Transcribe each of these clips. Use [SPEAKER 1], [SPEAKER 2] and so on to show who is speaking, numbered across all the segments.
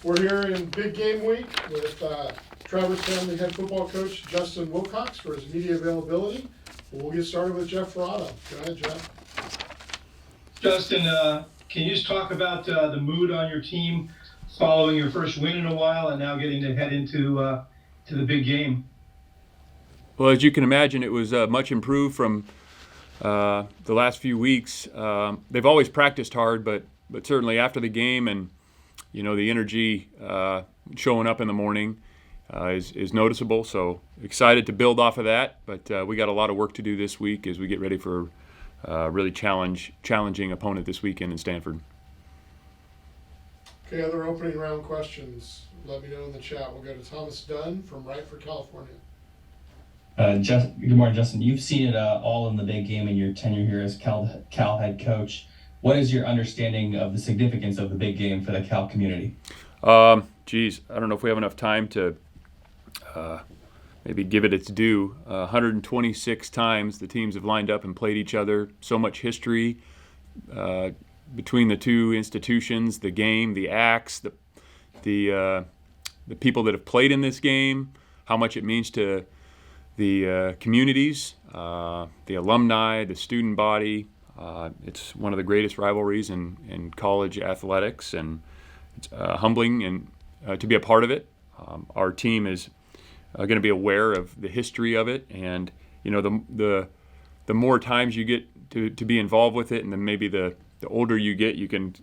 [SPEAKER 1] We're here in Big Game Week with Traverse Family head football coach Justin Wilcox for his media availability. We'll get started with Jeff Ferraro. Go ahead, Jeff.
[SPEAKER 2] Justin, can you just talk about the mood on your team following your first win in a while and now getting to head into to the big game?
[SPEAKER 3] Well, as you can imagine, it was much improved from the last few weeks. They've always practiced hard, but certainly after the game and the energy showing up in the morning is noticeable. So excited to build off of that, but we got a lot of work to do this week as we get ready for a really challenging opponent this weekend in Stanford.
[SPEAKER 1] Okay, other opening round questions, let me know in the chat. We'll go to Thomas Dunn from Rivalry, California.
[SPEAKER 4] Good morning, Justin. You've seen it all in the big game in your tenure here as Cal head coach. What is your understanding of the significance of the big game for the Cal community?
[SPEAKER 3] I don't know if we have enough time to maybe give it its due. 126 times the teams have lined up and played each other. So much history between the two institutions, the game, the acts, the people that have played in this game, how much it means to the communities, the alumni, the student body. It's one of the greatest rivalries in college athletics, and it's humbling and to be a part of it. Our team is going to be aware of the history of it, and the more times you get to be involved with it, and then maybe the older you get, you can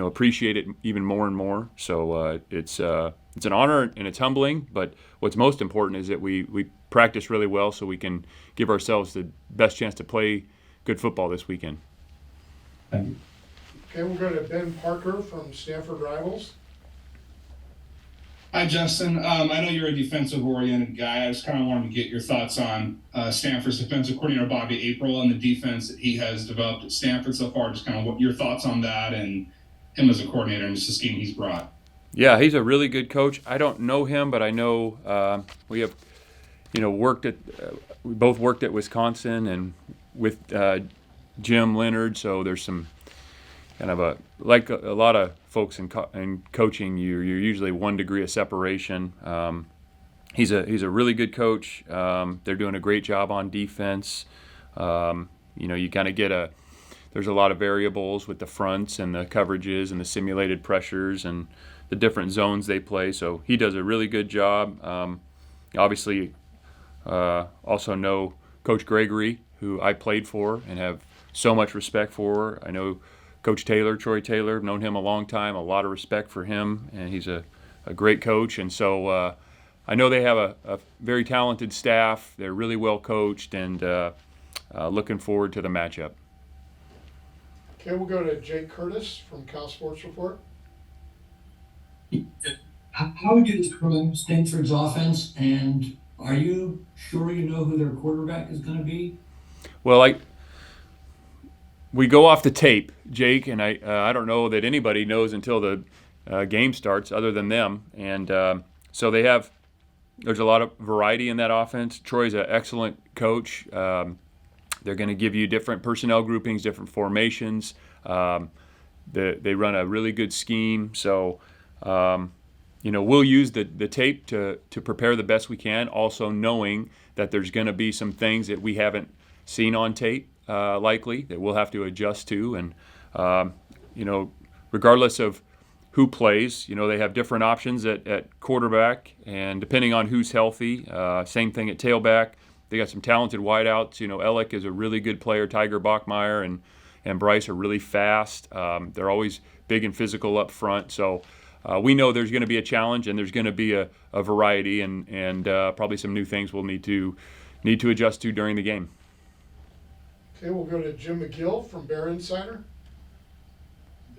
[SPEAKER 3] appreciate it even more and more. So it's an honor and it's humbling, but what's most important is that we practice really well so we can give ourselves the best chance to play good football this weekend.
[SPEAKER 4] Thank you.
[SPEAKER 1] Okay, we'll go to Ben Parker from Stanford Rivals.
[SPEAKER 5] Hi, Justin. I know you're a defensive-oriented guy. I just kind of wanted to get your thoughts on Stanford's defensive coordinator, Bobby April, and the defense that he has developed at Stanford so far. Just kind of what your thoughts on that and him as a coordinator and just the scheme he's brought.
[SPEAKER 3] Yeah, he's a really good coach. I don't know him, but I know we have, we both worked at Wisconsin and with Jim Leonard. So there's some kind of like a lot of folks in coaching, you're usually 1 degree of separation. He's a really good coach. They're doing a great job on defense. You kind of get there's a lot of variables with the fronts and the coverages and the simulated pressures and the different zones they play. So he does a really good job. Obviously, also know Coach Gregory, who I played for and have so much respect for. I know Coach Taylor, Troy Taylor, known him a long time, a lot of respect for him, and he's a great coach. And so I know they have a very talented staff. They're really well coached, and looking forward to the matchup.
[SPEAKER 1] Okay, we'll go to Jake Curtis from Cal Sports Report.
[SPEAKER 6] How would you describe Stanford's offense, and are you sure you know who their quarterback is going to be?
[SPEAKER 3] Well, we go off the tape, Jake, and I don't know that anybody knows until the game starts other than them. And so there's a lot of variety in that offense. Troy's an excellent coach. They're going to give you different personnel groupings, different formations. They run a really good scheme. So, we'll use the tape to prepare the best we can, also knowing that there's going to be some things that we haven't seen on tape. Likely that we'll have to adjust to, and regardless of who plays, they have different options at quarterback, and depending on who's healthy, same thing at tailback. They got some talented wideouts. Ellick is a really good player. Tiger Bachmeyer and Bryce are really fast. They're always big and physical up front. So we know there's going to be a challenge, and there's going to be a variety, and probably some new things we'll need to adjust to during the game.
[SPEAKER 1] Okay, we'll go to Jim McGill from Bear Insider.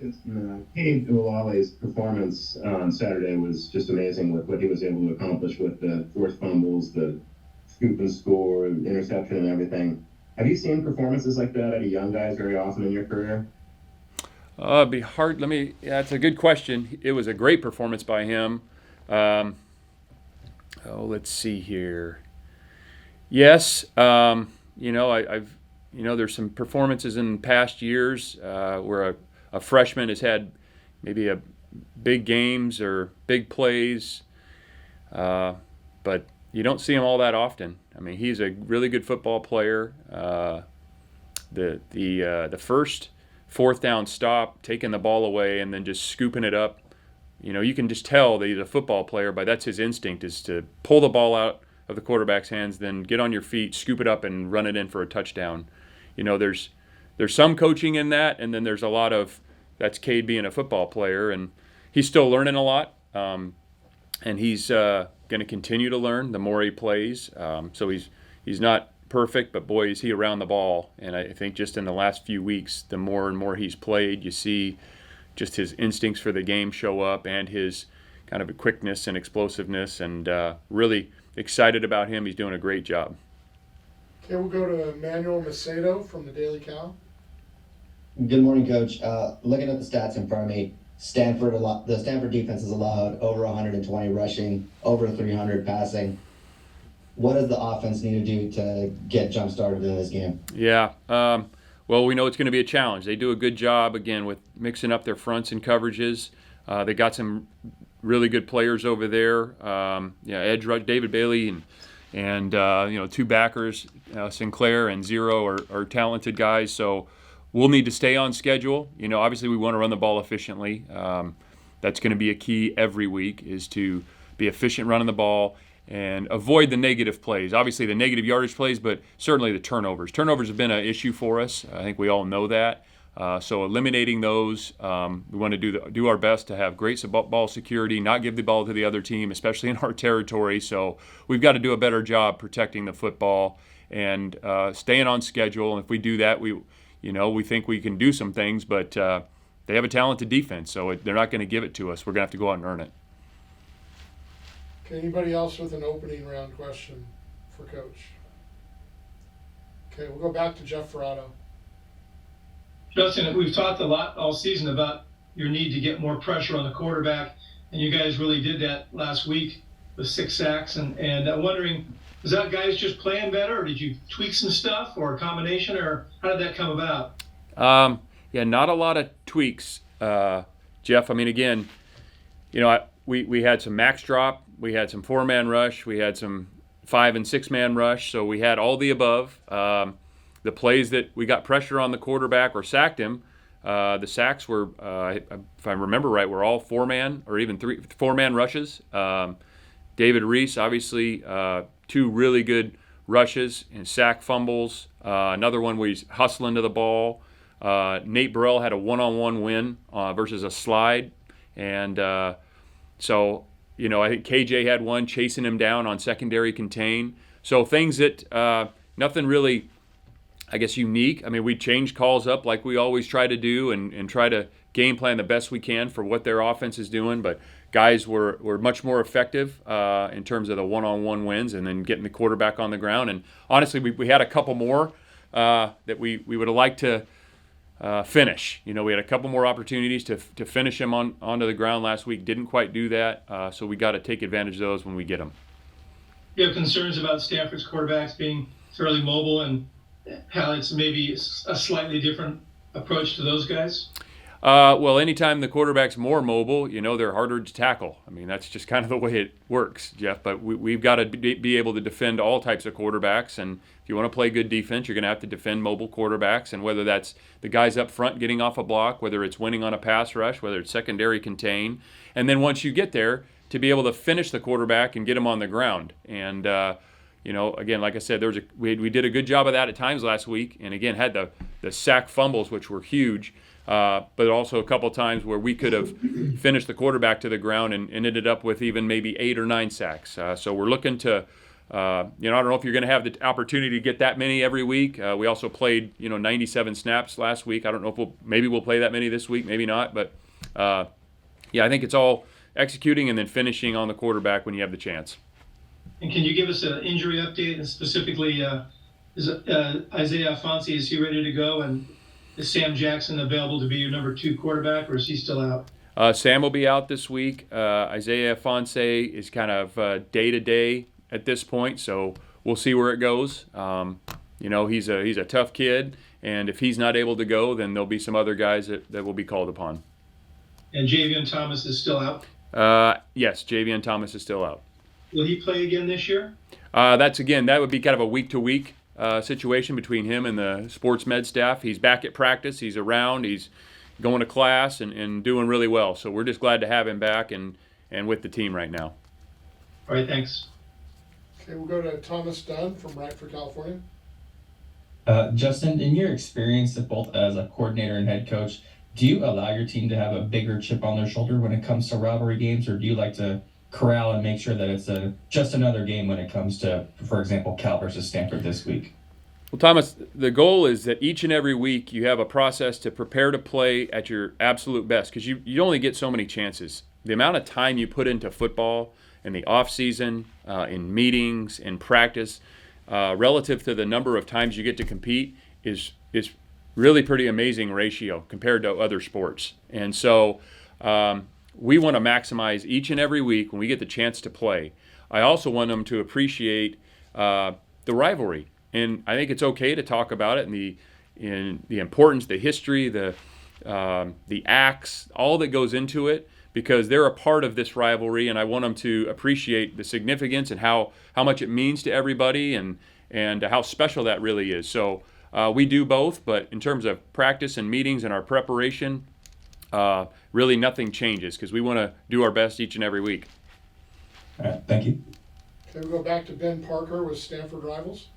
[SPEAKER 7] Cade Uwale's performance on Saturday was just amazing with what he was able to accomplish with the forced fumbles, the scoop and score, interception, and everything. Have you seen performances like that out of young guys very often in your career?
[SPEAKER 3] It'd be hard. It's a good question. It was a great performance by him. Let's see here. Yes, there's some performances in past years where a freshman has had maybe a big games or big plays, but you don't see him all that often. I mean, he's a really good football player. The first fourth down stop, taking the ball away and then just scooping it up, you can just tell that he's a football player, but that's his instinct, is to pull the ball out of the quarterback's hands, then get on your feet, scoop it up, and run it in for a touchdown. There's some coaching in that, and then there's a lot of, that's Cade being a football player, and he's still learning a lot, and he's going to continue to learn the more he plays. So he's not perfect, but boy, is he around the ball. And I think just in the last few weeks, the more and more he's played, you see just his instincts for the game show up, and his kind of quickness and explosiveness, and really excited about him. He's doing a great job.
[SPEAKER 1] Okay, we'll go to Emmanuel Macedo from the Daily Cal.
[SPEAKER 8] Good morning, Coach. Looking at the stats in front of me, the Stanford defense has allowed over 120 rushing, over 300 passing. What does the offense need to do to get jump started in this game?
[SPEAKER 3] Yeah, well, we know it's going to be a challenge. They do a good job, again, with mixing up their fronts and coverages. They got some really good players over there. Edge rush, David Bailey, and two backers, Sinclair and Zero, are talented guys. So we'll need to stay on schedule. Obviously we want to run the ball efficiently. That's going to be a key every week, is to be efficient running the ball and avoid the negative plays. Obviously the negative yardage plays, but certainly the turnovers. Turnovers have been an issue for us. I think we all know that. So eliminating those, we want to do our best to have great ball security, not give the ball to the other team, especially in our territory. So we've got to do a better job protecting the football and staying on schedule. And if we do that, we think we can do some things, but they have a talented defense, so they're not going to give it to us. We're going to have to go out and earn it.
[SPEAKER 1] Okay, anybody else with an opening round question for Coach? Okay, we'll go back to Jeff Ferraro.
[SPEAKER 2] Justin, we've talked a lot all season about your need to get more pressure on the quarterback, and you guys really did that last week with 6 sacks. And I'm wondering, was that guys just playing better, or did you tweak some stuff, or a combination, or how did that come about?
[SPEAKER 3] Not a lot of tweaks, Jeff. I mean, again, we had some max drop, we had some 4-man rush, we had some 5- and 6-man rush, so we had all the above. The plays that we got pressure on the quarterback or sacked him, the sacks were, if I remember right, were all 4-man or even 4-man rushes. David Reese, obviously, 2 really good rushes and sack fumbles. Another one where he's hustling to the ball. Nate Burrell had a one-on-one win versus a slide. And so, I think KJ had one chasing him down on secondary contain. So things that, nothing really, I guess, unique. I mean, we change calls up like we always try to do, and try to game plan the best we can for what their offense is doing. But guys were much more effective in terms of the one-on-one wins and then getting the quarterback on the ground. And honestly, we had a couple more that we would have liked to finish. We had a couple more opportunities to finish him onto the ground last week. Didn't quite do that, so we got to take advantage of those when we get them.
[SPEAKER 2] You have concerns about Stanford's quarterbacks being fairly mobile, and how it's maybe a slightly different approach to those guys?
[SPEAKER 3] Well, anytime the quarterback's more mobile, they're harder to tackle. I mean, that's just kind of the way it works, Jeff. But we've got to be able to defend all types of quarterbacks. And if you want to play good defense, you're going to have to defend mobile quarterbacks. And whether that's the guys up front getting off a block, whether it's winning on a pass rush, whether it's secondary contain. And then once you get there, to be able to finish the quarterback and get him on the ground. And, again, like I said, we did a good job of that at times last week. And, again, had the sack fumbles, which were huge. But also a couple times where we could have finished the quarterback to the ground and ended up with even maybe 8 or 9 sacks. So we're looking to, I don't know if you're going to have the opportunity to get that many every week. We also played, 97 snaps last week. I don't know if we'll play that many this week, maybe not. But, I think it's all executing and then finishing on the quarterback when you have the chance.
[SPEAKER 2] And can you give us an injury update, and specifically, is Isaiah Fonsie, is he ready to go? And is Sam Jackson available to be your number 2 quarterback, or is he still out?
[SPEAKER 3] Sam will be out this week. Isaiah Fonse is kind of day-to-day at this point, so we'll see where it goes. He's a tough kid, and if he's not able to go, then there'll be some other guys that will be called upon.
[SPEAKER 2] and Javion Thomas is still out.
[SPEAKER 3] Yes, Javion Thomas is still out.
[SPEAKER 2] Will he play again this year?
[SPEAKER 3] That would be kind of a week-to-week situation between him and the sports med staff. He's back at practice. He's around. He's going to class and doing really well. So we're just glad to have him back and with the team right now.
[SPEAKER 2] All right, thanks.
[SPEAKER 1] Okay, we'll go to Thomas Dunn from Radford, California.
[SPEAKER 4] Justin, in your experience both as a coordinator and head coach, do you allow your team to have a bigger chip on their shoulder when it comes to rivalry games, or do you like to corral and make sure that it's just another game when it comes to, for example, Cal versus Stanford this week?
[SPEAKER 3] Well, Thomas, the goal is that each and every week you have a process to prepare to play at your absolute best, because you only get so many chances. The amount of time you put into football in the off season, in meetings, in practice, relative to the number of times you get to compete is really pretty amazing ratio compared to other sports. And so we want to maximize each and every week when we get the chance to play. I also want them to appreciate the rivalry. And I think it's okay to talk about it in the importance, the history, the acts, all that goes into it, because they're a part of this rivalry, and I want them to appreciate the significance and how much it means to everybody and how special that really is. So we do both, but in terms of practice and meetings and our preparation, really nothing changes because we want to do our best each and every week.
[SPEAKER 4] All right, thank you.
[SPEAKER 1] Okay, we'll go back to Ben Parker with Stanford Rivals.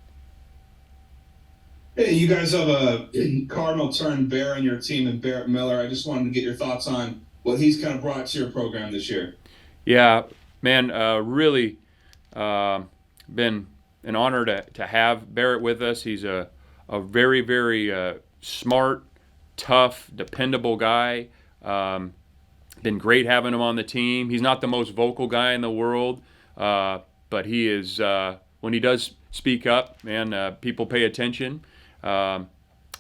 [SPEAKER 5] Hey, you guys have a Cardinal turned Bear on your team and Barrett Miller. I just wanted to get your thoughts on what he's kind of brought to your program this year.
[SPEAKER 3] Yeah, man, really been an honor to have Barrett with us. He's a very, very smart, tough, dependable guy. Been great having him on the team. He's not the most vocal guy in the world, but he is, when he does speak up, man, people pay attention.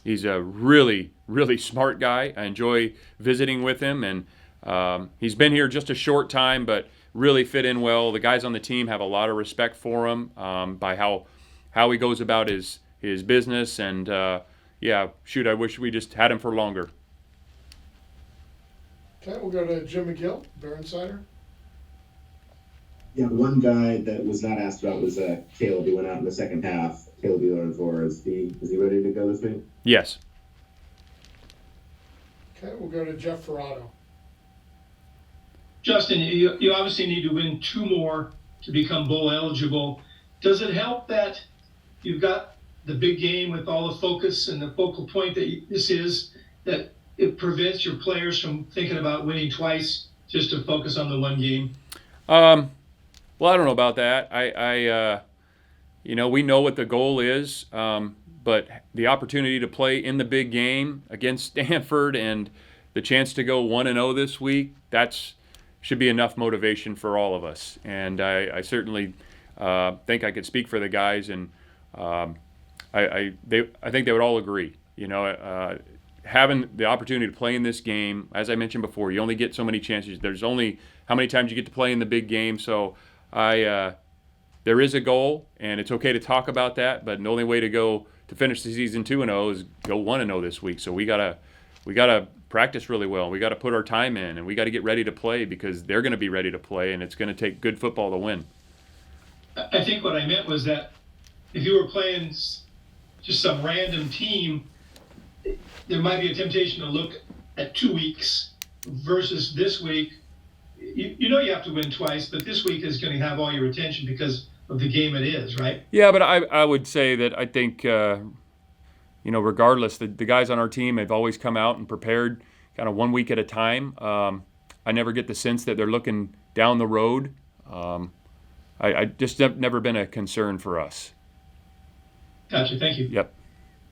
[SPEAKER 3] He's a really, really smart guy. I enjoy visiting with him, and he's been here just a short time, but really fit in well. The guys on the team have a lot of respect for him by how he goes about his business, and I wish we just had him for longer.
[SPEAKER 1] Okay, we'll go to Jim McGill, Bear Insider.
[SPEAKER 7] Yeah, one guy that was not asked about was Caleb. He went out in the second half. Caleb Eulor, is he ready to go this week?
[SPEAKER 3] Yes.
[SPEAKER 1] Okay, we'll go to Jeff Ferrato.
[SPEAKER 2] Justin, you obviously need to win 2 more to become bowl eligible. Does it help that you've got the big game with all the focus and the focal point that this is, that it prevents your players from thinking about winning twice just to focus on the one game?
[SPEAKER 3] Well, I don't know about that. We know what the goal is, but the opportunity to play in the big game against Stanford and the chance to go 1-0 this week, should be enough motivation for all of us. And I certainly think I could speak for the guys, and I think they would all agree. Having the opportunity to play in this game, as I mentioned before, you only get so many chances. There's only how many times you get to play in the big game. So there is a goal, and it's okay to talk about that. But the only way to finish the season 2-0 is go 1-0 this week. So we gotta practice really well. We got to put our time in, and we got to get ready to play because they're going to be ready to play, and it's going to take good football to win.
[SPEAKER 2] I think what I meant was that if you were playing just some random team, there might be a temptation to look at 2 weeks versus this week. You have to win twice, but this week is going to have all your attention because of the game it is, right?
[SPEAKER 3] Yeah, but I would say that I think, regardless, the guys on our team have always come out and prepared kind of 1 week at a time. I never get the sense that they're looking down the road. I just have never been a concern for us.
[SPEAKER 2] Gotcha. Thank you.
[SPEAKER 3] Yep.